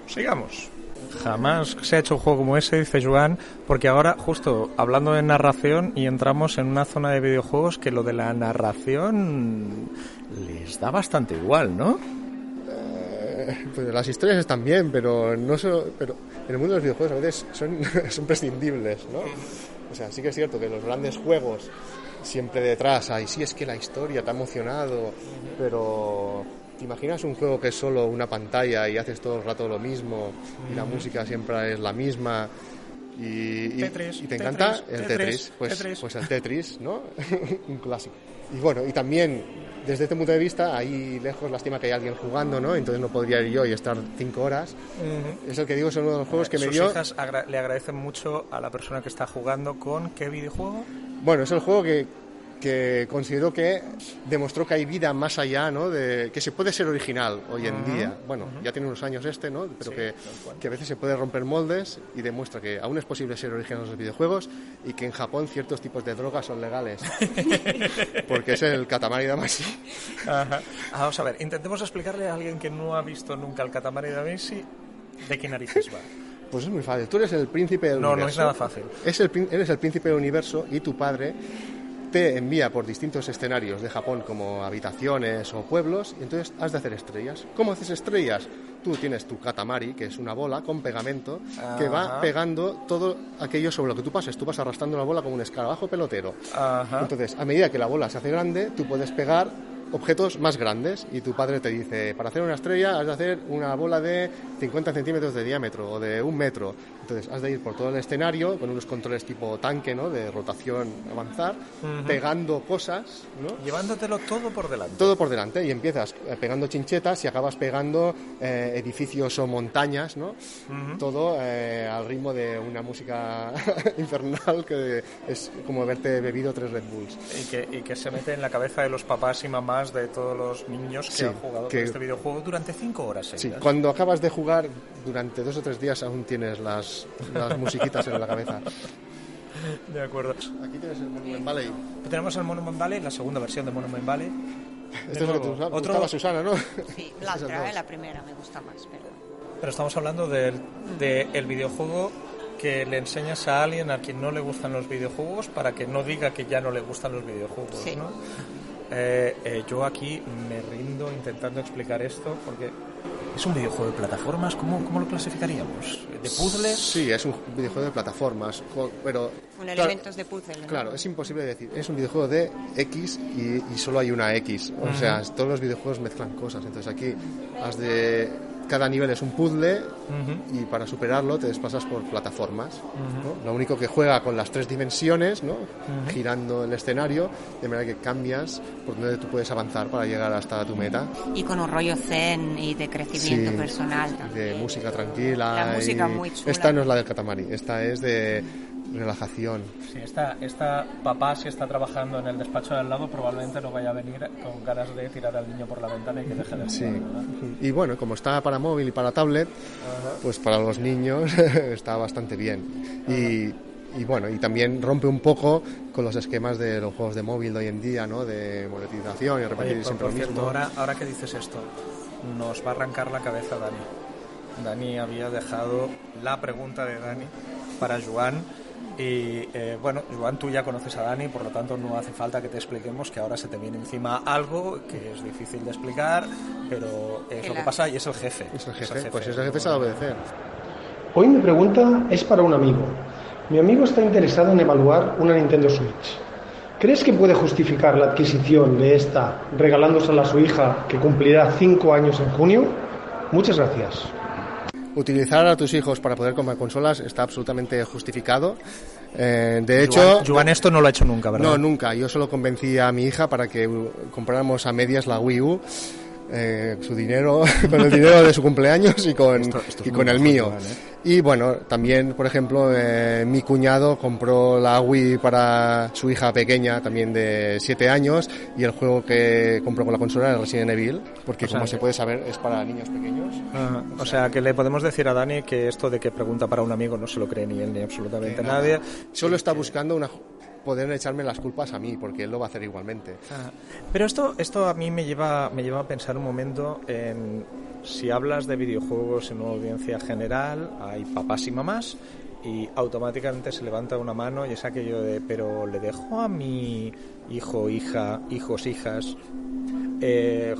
Sigamos. Jamás se ha hecho un juego como ese, dice Joan, porque ahora, justo hablando de narración, y entramos en una zona de videojuegos que lo de la narración les da bastante igual, ¿no? Pues las historias están bien, pero en el mundo de los videojuegos a veces son prescindibles, ¿no? O sea, sí que es cierto que los grandes juegos siempre detrás hay, sí, es que la historia te ha emocionado, pero ¿te imaginas un juego que es solo una pantalla y haces todo el rato lo mismo y la música siempre es la misma y te encanta el Tetris? Pues el Tetris, ¿no? Un clásico. Y bueno, y también desde este punto de vista, ahí lejos, lástima que hay alguien jugando, ¿no? Entonces no podría ir yo y estar 5 horas. Es el que digo, es uno de los juegos que me dio... ¿Sus hijas le agradecen mucho a la persona que está jugando con qué videojuego? Bueno, es el juego que considero que demostró que hay vida más allá, ¿no?, de que se puede ser original hoy en día. Bueno, ya tiene unos años ¿no? Pero sí, que a veces se puede romper moldes y demuestra que aún es posible ser original en los videojuegos y que en Japón ciertos tipos de drogas son legales. Porque es el Katamari Damacy. Vamos a ver, intentemos explicarle a alguien que no ha visto nunca el Katamari Damacy de qué narices va. Pues es muy fácil. Tú eres el príncipe del universo. No es nada fácil. Eres el príncipe del universo y tu padre te envía por distintos escenarios de Japón como habitaciones o pueblos y entonces has de hacer estrellas. ¿Cómo haces estrellas? Tú tienes tu katamari, que es una bola con pegamento que va pegando todo aquello sobre lo que tú pases. Tú vas arrastrando la bola como un escarabajo pelotero. Entonces, a medida que la bola se hace grande, tú puedes pegar objetos más grandes y tu padre te dice, para hacer una estrella has de hacer una bola de 50 centímetros de diámetro o de 1 metro. Entonces has de ir por todo el escenario con unos controles tipo tanque, ¿no?, de rotación, avanzar, pegando cosas, ¿no?, llevándotelo todo por delante. Todo por delante, y empiezas pegando chinchetas y acabas pegando edificios o montañas, ¿no? Todo al ritmo de una música infernal que es como haberte bebido 3 Red Bulls. Y que se mete en la cabeza de los papás y mamás de todos los niños que han jugado con este videojuego durante 5 horas seguidas. Sí, cuando acabas de jugar, durante 2 o 3 días aún tienes las musiquitas en la cabeza. De acuerdo. Aquí tienes el Monument Valley. Tenemos el Monument Valley, la segunda versión de Monument Valley. Esto es lo que te gustaba, Susana, ¿no? Sí, la primera me gusta más, pero estamos hablando del videojuego que le enseñas a alguien a quien no le gustan los videojuegos para que no diga que ya no le gustan los videojuegos, sí, ¿no? Yo aquí me rindo intentando explicar esto porque es un videojuego de plataformas. ¿Cómo lo clasificaríamos? ¿De puzzles? Sí, es un videojuego de plataformas, pero con elementos de puzzle, ¿no? Claro, es imposible decir, es un videojuego de X y solo hay una X. O sea, todos los videojuegos mezclan cosas. Entonces aquí cada nivel es un puzzle y para superarlo te desplazas por plataformas, ¿no? Lo único que juega con las 3 dimensiones, ¿no?, girando el escenario, de manera que cambias por donde tú puedes avanzar para llegar hasta tu meta. Y con un rollo zen y de crecimiento personal también. De música tranquila. La música muy chula. Esta no es la del Katamari, esta es de relajación. Sí, esta papá, si está trabajando en el despacho de al lado, probablemente no vaya a venir con ganas de tirar al niño por la ventana y que deje de jugar. Sí. Y bueno, como está para móvil y para tablet, pues para los niños está bastante bien. Y bueno, y también rompe un poco con los esquemas de los juegos de móvil de hoy en día, ¿no?, de monetización y repetir siempre lo mismo. Ahora que dices esto, nos va a arrancar la cabeza Dani. Dani había dejado la pregunta de Dani para Joan Y bueno, Joan, tú ya conoces a Dani, por lo tanto no hace falta que te expliquemos que ahora se te viene encima algo que es difícil de explicar, pero es lo que pasa y es el jefe. Es el jefe, pues es el jefe, se va a obedecer. Hoy mi pregunta es para un amigo. Mi amigo está interesado en evaluar una Nintendo Switch. ¿Crees que puede justificar la adquisición de esta regalándosela a su hija que cumplirá 5 años en junio? Muchas gracias. Utilizar a tus hijos para poder comprar consolas está absolutamente justificado. De hecho, Joan esto no lo ha hecho nunca, ¿verdad? No, nunca. Yo solo convencí a mi hija para que compráramos a medias la Wii U. Su dinero, con el dinero de su cumpleaños y con el mío. Igual, Y bueno, también, por ejemplo, mi cuñado compró la Wii para su hija pequeña, también de 7 años, y el juego que compró con la consola era Resident Evil, porque como se puede saber es para niños pequeños. O sea, que le podemos decir a Dani que esto de que pregunta para un amigo no se lo cree ni él ni absolutamente nadie. Solo está buscando poder echarme las culpas a mí, porque él lo va a hacer igualmente. Pero esto a mí me lleva a pensar un momento en si hablas de videojuegos en una audiencia general, hay papás y mamás y automáticamente se levanta una mano y es aquello de pero le dejo a mi hijo, hija, hijos, hijas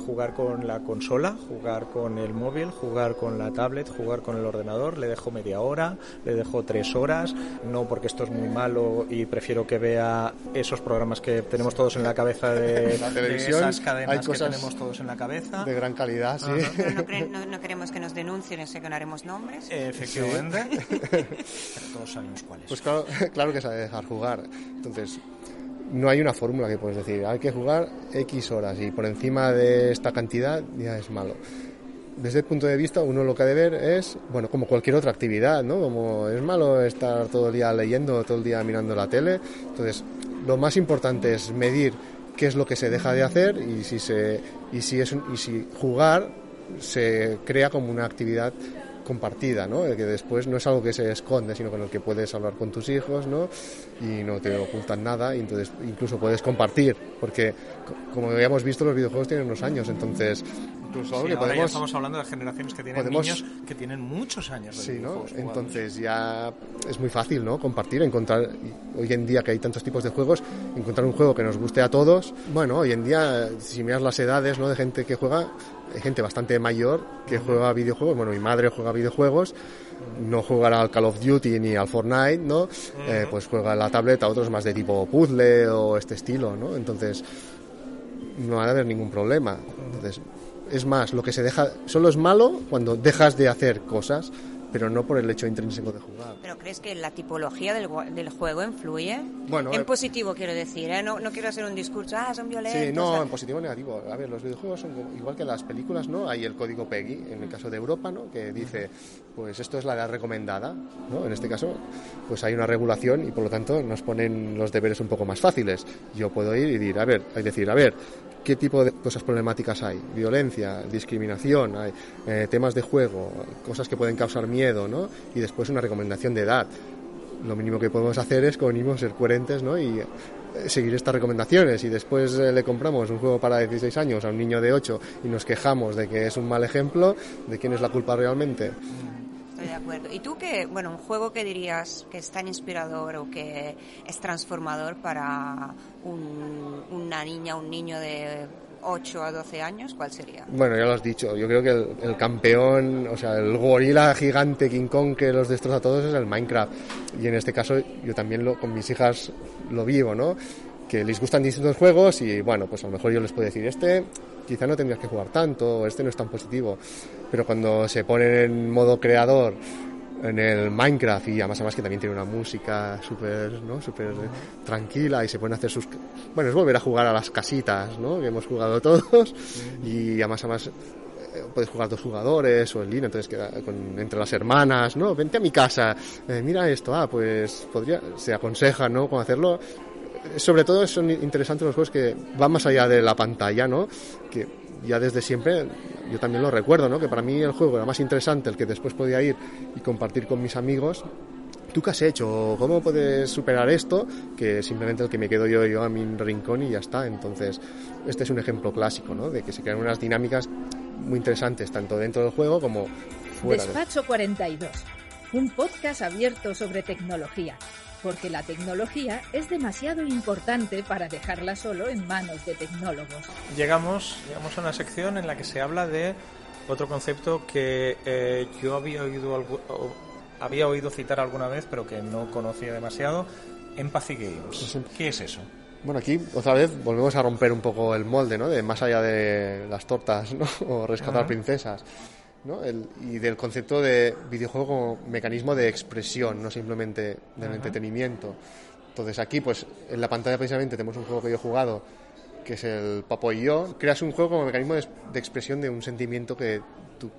jugar con la consola, jugar con el móvil, jugar con la tablet, jugar con el ordenador, le dejo media hora, le dejo 3 horas, no porque esto es muy malo y prefiero que vea esos programas que tenemos todos en la cabeza de la televisión, de esas cadenas hay cosas que tenemos todos en la cabeza. De gran calidad, sí. Pero no queremos que nos denuncien, no sé que no haremos nombres. Efectivamente. Pero todos sabemos cuáles. Pues claro que sabe dejar jugar. Entonces, no hay una fórmula que puedes decir, hay que jugar X horas y por encima de esta cantidad ya es malo. Desde el punto de vista, uno lo que ha de ver es, bueno, como cualquier otra actividad, ¿no? Como es malo estar todo el día leyendo, todo el día mirando la tele. Entonces, lo más importante es medir qué es lo que se deja de hacer y si jugar se crea como una actividad compartida, ¿no? Que después no es algo que se esconde, sino con el que puedes hablar con tus hijos, ¿no? Y no te ocultan nada, y entonces incluso puedes compartir, porque como habíamos visto, los videojuegos tienen unos años, entonces incluso sí, que ahora ya estamos hablando de generaciones que tienen niños que tienen muchos años de sí, videojuegos, ¿no? Entonces ya es muy fácil, ¿no? Compartir, encontrar, hoy en día que hay tantos tipos de juegos, encontrar un juego que nos guste a todos. Bueno, hoy en día, si miras las edades, ¿no? De gente que juega, hay gente bastante mayor que juega videojuegos. Bueno, mi madre juega videojuegos, no jugará al Call of Duty ni al Fortnite, ¿no? Pues juega en la tableta, otros más de tipo puzzle o este estilo, ¿no? Entonces no va a haber ningún problema. Entonces, es más, lo que se deja solo es malo cuando dejas de hacer cosas, pero no por el hecho intrínseco de jugar. ¿Pero crees que la tipología del juego influye? Bueno, en positivo, quiero decir, ¿eh? No quiero hacer un discurso, son violentos. Sí, no, en positivo o negativo. A ver, los videojuegos son igual que las películas, ¿no? Hay el código PEGI, en el caso de Europa, ¿no? Que dice, pues esto es la edad recomendada, ¿no? En este caso, pues hay una regulación y por lo tanto nos ponen los deberes un poco más fáciles. Yo puedo ir y decir, a ver, ¿qué tipo de cosas problemáticas hay? Violencia, discriminación, hay temas de juego, cosas que pueden causar miedo, ¿no? Y después una recomendación de edad. Lo mínimo que podemos hacer es, como mínimo, ser coherentes, ¿no? Y seguir estas recomendaciones. Y después le compramos un juego para 16 años a un niño de 8 y nos quejamos de que es un mal ejemplo, ¿de quién es la culpa realmente? Estoy de acuerdo. ¿Y tú un juego que dirías que es tan inspirador o que es transformador para una niña, un niño de 8 a 12 años, ¿cuál sería? Bueno, ya lo has dicho, yo creo que el campeón, o sea, el gorila gigante King Kong que los destroza a todos es el Minecraft. Y en este caso yo también con mis hijas lo vivo, ¿no? Que les gustan distintos juegos y bueno, pues a lo mejor yo les puedo decir, quizá no tendrías que jugar tanto, no es tan positivo. Pero cuando se ponen en modo creador en el Minecraft y además que también tiene una música súper tranquila y se pueden hacer es volver a jugar a las casitas, ¿no? Que hemos jugado todos y además puedes jugar 2 jugadores o en línea, entonces entre las hermanas, ¿no? Vente a mi casa, mira esto, pues se aconseja, ¿no? Cómo hacerlo. Sobre todo son interesantes los juegos que van más allá de la pantalla, ¿no? Que ya desde siempre, yo también lo recuerdo, ¿no? Que para mí el juego era más interesante el que después podía ir y compartir con mis amigos. ¿Tú qué has hecho? ¿Cómo puedes superar esto? Que simplemente el que me quedo yo a mi rincón y ya está. Entonces, este es un ejemplo clásico, ¿no? De que se crean unas dinámicas muy interesantes, tanto dentro del juego como fuera. Despacho 42, un podcast abierto sobre tecnología. porque la tecnología es demasiado importante para dejarla solo en manos de tecnólogos. Llegamos a una sección en la que se habla de otro concepto que yo había oído citar alguna vez, pero que no conocía demasiado: Empathy Games. ¿Qué es eso? Bueno, aquí otra vez volvemos a romper un poco el molde, ¿no? De más allá de las tortas, ¿no? O rescatar princesas, ¿no? Y del concepto de videojuego como mecanismo de expresión, no simplemente del entretenimiento. Entonces aquí, pues en la pantalla precisamente tenemos un juego que yo he jugado, que es el Papo y yo. Creas un juego como mecanismo de expresión de un sentimiento que tú,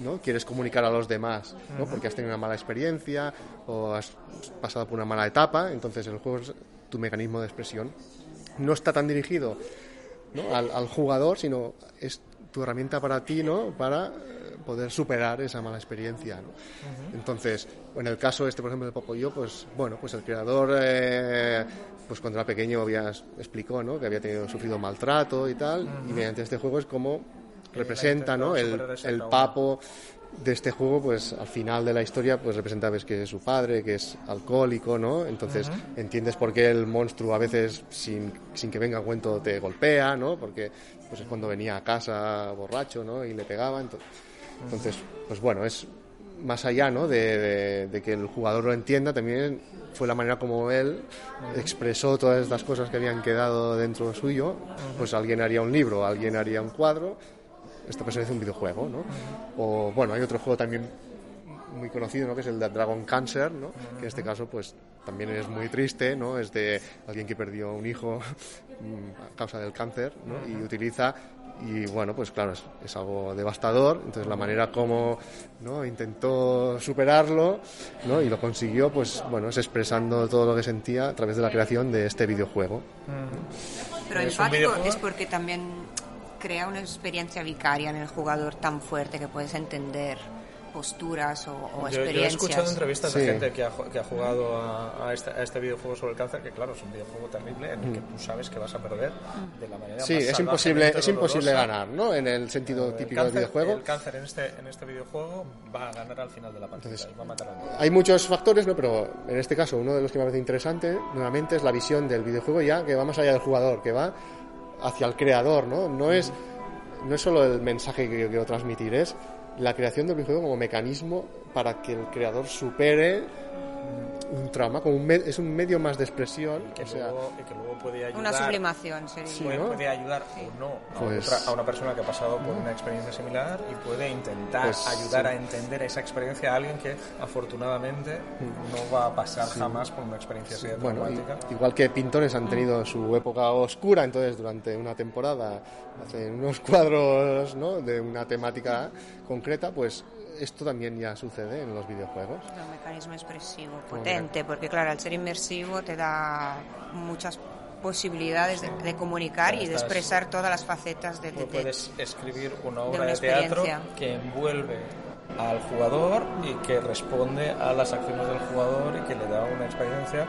¿no?, quieres comunicar a los demás, ¿no? Porque has tenido una mala experiencia o has pasado por una mala etapa. Entonces el juego es tu mecanismo de expresión. No está tan dirigido, ¿no?, al jugador, sino es tu herramienta para ti, ¿no?, para poder superar esa mala experiencia, ¿no? Entonces, en el caso por ejemplo, de Papo y yo, pues bueno, pues el creador, pues cuando era pequeño explicó, ¿no?, que había sufrido maltrato y tal, y mediante este juego es como representa, ¿no?, el Papo de este juego, pues al final de la historia, pues representa, ves, que es su padre, que es alcohólico, ¿no? Entonces entiendes por qué el monstruo a veces sin que venga a cuento te golpea, ¿no? Porque pues es cuando venía a casa borracho, ¿no?, y le pegaba. Entonces, pues bueno, es más allá, ¿no?, de que el jugador lo entienda, también fue la manera como él expresó todas estas cosas que habían quedado dentro suyo. Pues alguien haría un libro, alguien haría un cuadro. Esta persona hace un videojuego, ¿no? O bueno, hay otro juego también muy conocido, ¿no?, que es el de Dragon Cancer, ¿no? Que en este caso pues también es muy triste, ¿no? Es de alguien que perdió un hijo a causa del cáncer, ¿no? Y utiliza, y bueno, pues claro, es algo devastador. Entonces la manera como, ¿no?, intentó superarlo, ¿no?, y lo consiguió, pues bueno, es expresando todo lo que sentía a través de la creación de este videojuego. Pero empático es porque también crea una experiencia vicaria en el jugador tan fuerte que puedes entender posturas o experiencias. Yo he escuchado entrevistas de gente que ha jugado a este videojuego sobre el cáncer, que claro, es un videojuego terrible en el que tú sabes que vas a perder de la manera más es imposible ganar, ¿no?, en el sentido típico del videojuego. El cáncer en este videojuego va a ganar al final de la partida. Entonces, va a matar al mundo. Hay muchos factores, ¿no?, pero en este caso uno de los que me parece interesante nuevamente es la visión del videojuego, ya que va más allá del jugador, que va hacia el creador, ¿no? No es solo el mensaje que yo quiero transmitir, es la creación del videojuego como mecanismo para que el creador supere un trauma, como es un medio más de expresión, y que luego puede ayudar, una sublimación sería. Sí, ¿no? Puede ayudar o no a una persona que ha pasado por una experiencia similar, y puede intentar ayudar a entender esa experiencia a alguien que afortunadamente no va a pasar jamás por una experiencia así de traumática. Igual que pintores han tenido su época oscura, entonces durante una temporada hacen unos cuadros, ¿no?, de una temática concreta, pues esto también ya sucede en los videojuegos. Es un mecanismo expresivo potente, porque claro, al ser inmersivo te da muchas posibilidades de comunicar y de expresar todas las facetas de puedes escribir una obra de teatro que envuelve al jugador y que responde a las acciones del jugador y que le da una experiencia.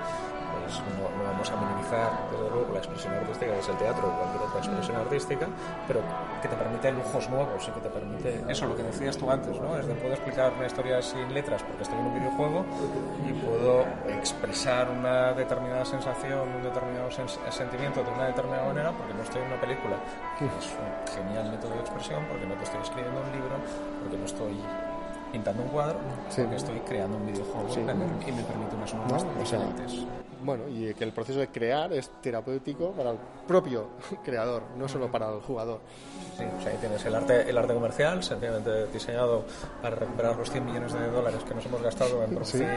Pues no vamos a minimizar, desde luego, la expresión artística, que es el teatro o cualquier otra expresión artística, pero que te permite lujos nuevos y que te permite eso, lo que decías tú antes, ¿no? Es de puedo explicar una historia sin letras porque estoy en un videojuego, y puedo expresar una determinada sensación, un determinado sentimiento de una determinada manera porque no estoy en una película, que es un genial método de expresión, porque no te estoy escribiendo un libro, porque no estoy pintando un cuadro, porque estoy creando un videojuego y me permite unas normas diferentes. Bueno, y que el proceso de crear es terapéutico para el propio creador, no solo para el jugador. Sí, o sea, ahí tienes el arte comercial, sencillamente diseñado para recuperar los $100 millones que nos hemos gastado en producir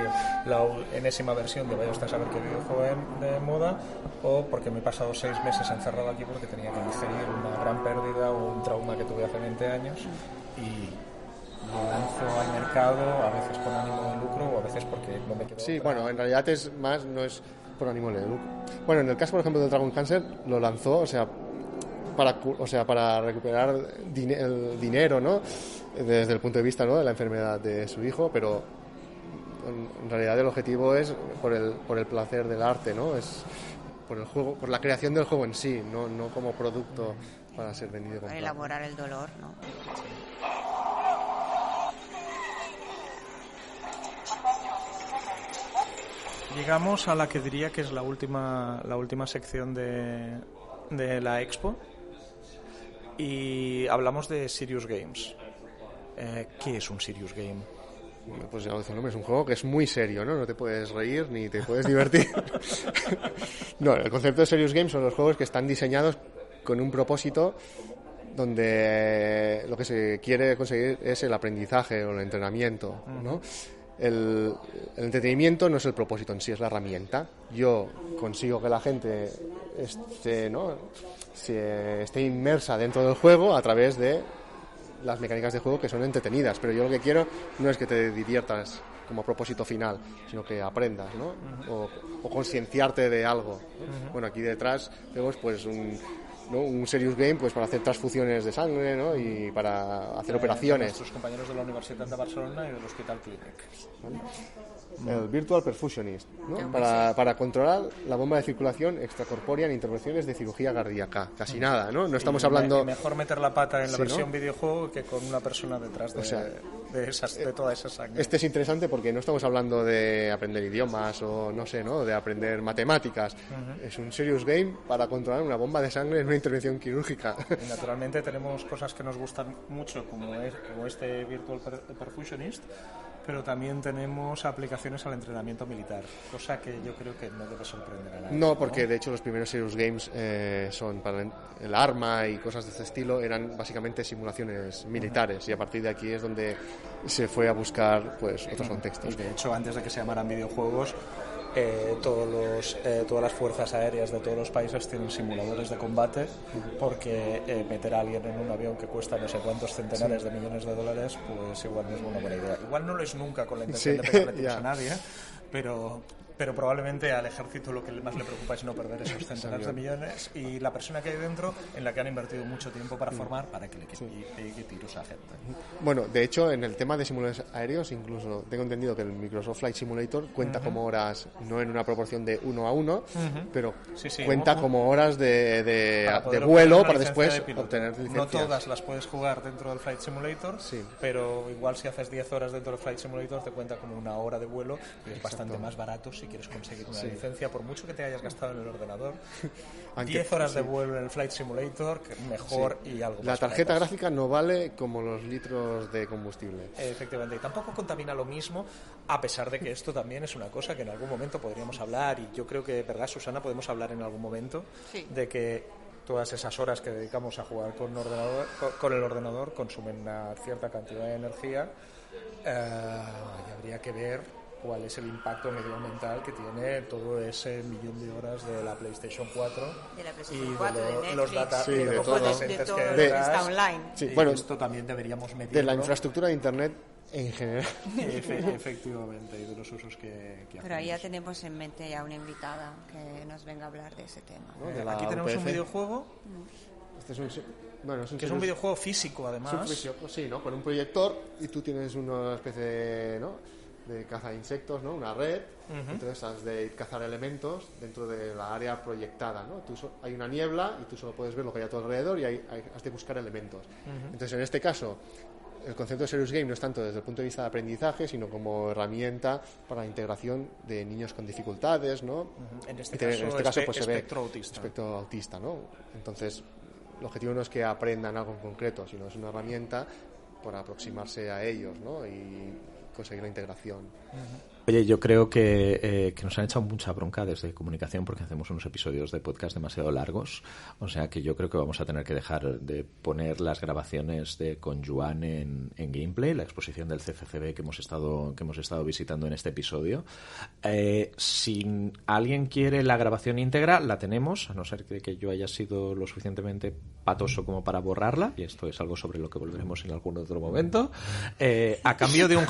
la enésima versión de vaya usted a saber qué videojuego de moda, o porque me he pasado 6 meses encerrado aquí porque tenía que digerir una gran pérdida o un trauma que tuve hace 20 años, y lo lanzo al mercado, a veces con ánimo de lucro o a veces porque no me quedo. Sí, bueno, en realidad no es por ánimo de lucro. Bueno, en el caso, por ejemplo, del Dragon Cancer, lo lanzó, para recuperar el dinero, ¿no?, desde el punto de vista, ¿no?, de la enfermedad de su hijo, pero en realidad el objetivo es por el placer del arte, ¿no? Es por el juego, por la creación del juego en sí, no como producto para ser vendido. Para elaborar el dolor, ¿no? Llegamos a la que diría que es la última sección de la Expo y hablamos de Serious Games. ¿Qué es un Serious Game? Bueno, pues ya lo dice el nombre, es un juego que es muy serio, ¿no? No te puedes reír ni te puedes divertir. No, el concepto de Serious Games son los juegos que están diseñados con un propósito donde lo que se quiere conseguir es el aprendizaje o el entrenamiento, ¿no? El entretenimiento no es el propósito en sí, es la herramienta. Yo consigo que la gente esté inmersa dentro del juego a través de las mecánicas de juego que son entretenidas, pero yo lo que quiero no es que te diviertas como propósito final, sino que aprendas, ¿no? O concienciarte de algo, ¿no? Bueno, aquí detrás vemos pues un serious game pues para hacer transfusiones de sangre, ¿no? Y para hacer operaciones. Nuestros compañeros de la Universidad de Barcelona y del Hospital Clínic. El Virtual Perfusionist, ¿no? Para controlar la bomba de circulación extracorpórea en intervenciones de cirugía cardíaca. Casi nada, ¿no? No estamos hablando... Mejor meter la pata en la versión ¿no? videojuego que con una persona detrás de toda esa sangre. Este es interesante porque no estamos hablando de aprender idiomas o no sé, ¿no? De aprender matemáticas. Es un serious game para controlar una bomba de sangre en una intervención quirúrgica. Y naturalmente tenemos cosas que nos gustan mucho como este Virtual Perfusionist, pero también tenemos aplicaciones al entrenamiento militar, cosa que yo creo que no debe sorprender a nadie. No, porque de hecho los primeros serious games son para el arma y cosas de este estilo, eran básicamente simulaciones militares, y a partir de aquí es donde se fue a buscar pues otros contextos. Y de hecho, antes de que se llamaran videojuegos, todas las fuerzas aéreas de todos los países tienen simuladores de combate, porque meter a alguien en un avión que cuesta no sé cuántos centenares de millones de dólares, pues igual no es una buena idea. Igual no lo es nunca con la intención de pegarle tiros a nadie, pero probablemente al ejército lo que más le preocupa es no perder esos centenares de millones y la persona que hay dentro, en la que han invertido mucho tiempo para formar, para que le pegue tiros a gente. Bueno, de hecho, en el tema de simuladores aéreos, incluso tengo entendido que el Microsoft Flight Simulator cuenta como horas, no en una proporción de 1 a 1, pero cuenta como horas de vuelo para después obtener licencia. No todas las puedes jugar dentro del Flight Simulator, pero igual si haces 10 horas dentro del Flight Simulator te cuenta como una hora de vuelo y es bastante más barato si quieres conseguir una licencia, por mucho que te hayas gastado en el ordenador. 10 horas de vuelo en el Flight Simulator, mejor y algo más. La tarjeta gráfica no vale como los litros de combustible. Efectivamente, y tampoco contamina lo mismo, a pesar de que esto también es una cosa que en algún momento podríamos hablar, y yo creo que, ¿verdad, Susana? Podemos hablar en algún momento de que todas esas horas que dedicamos a jugar con el ordenador consumen una cierta cantidad de energía, y habría que ver cuál es el impacto medioambiental que tiene todo ese millón de horas de la PlayStation 4 y de los data de todo que está online. Sí, bueno, esto también deberíamos medirlo. De la infraestructura de Internet en general. Efectivamente, y de los usos que hacemos. Pero ahí ya tenemos en mente ya una invitada que nos venga a hablar de ese tema. ¿No? Aquí tenemos un videojuego. Este es un videojuego físico, además. Sí, ¿no? Con un proyector y tú tienes una especie de caza de insectos, ¿no? Una red. Entonces has de cazar elementos dentro de la área proyectada, ¿no? Hay una niebla y tú solo puedes ver lo que hay a tu alrededor y has de buscar elementos. Entonces, en este caso, el concepto de Serious Game no es tanto desde el punto de vista de aprendizaje, sino como herramienta para la integración de niños con dificultades, ¿no? En este caso pues se ve espectro autista, ¿no? Entonces, el objetivo no es que aprendan algo en concreto, sino es una herramienta para aproximarse a ellos, ¿no? Y conseguir la integración. Oye, yo creo que nos han echado mucha bronca desde comunicación porque hacemos unos episodios de podcast demasiado largos, o sea que yo creo que vamos a tener que dejar de poner las grabaciones con Joan en Gameplay, la exposición del CCCB que hemos estado visitando en este episodio. Si alguien quiere la grabación íntegra, la tenemos, a no ser que yo haya sido lo suficientemente patoso como para borrarla, y esto es algo sobre lo que volveremos en algún otro momento. A cambio de un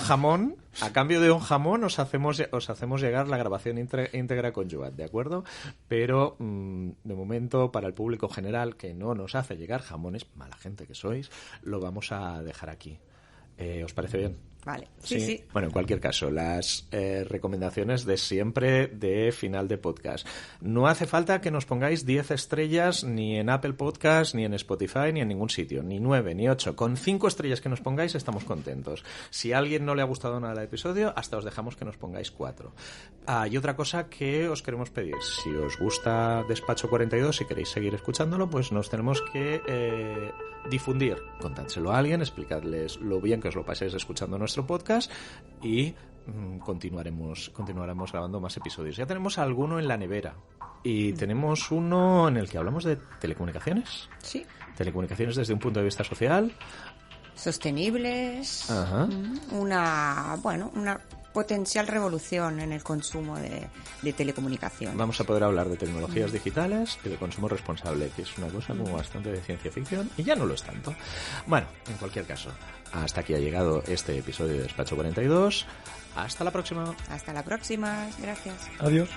jamón os hacemos llegar la grabación íntegra con Joan, ¿de acuerdo? Pero de momento, para el público general que no nos hace llegar jamones, mala gente que sois, lo vamos a dejar aquí. ¿Os parece bien? Vale, sí. Bueno, en cualquier caso, las recomendaciones de siempre de final de podcast. No hace falta que nos pongáis 10 estrellas ni en Apple Podcast, ni en Spotify, ni en ningún sitio. Ni 9, ni 8. Con 5 estrellas que nos pongáis estamos contentos. Si a alguien no le ha gustado nada el episodio, hasta os dejamos que nos pongáis 4. Y otra cosa que os queremos pedir. Si os gusta Despacho 42, si queréis seguir escuchándolo, pues nos tenemos que difundir. Contádselo a alguien, explicadles lo bien que os lo paséis escuchando nuestro podcast y continuaremos grabando más episodios. Ya tenemos alguno en la nevera y tenemos uno en el que hablamos de telecomunicaciones. Sí. Telecomunicaciones desde un punto de vista social. Sostenibles. Ajá. Una potencial revolución en el consumo de telecomunicación. Vamos a poder hablar de tecnologías digitales y de consumo responsable, que es una cosa como bastante de ciencia ficción y ya no lo es tanto. Bueno, en cualquier caso, hasta aquí ha llegado este episodio de Despacho 42. Hasta la próxima. Hasta la próxima. Gracias. Adiós.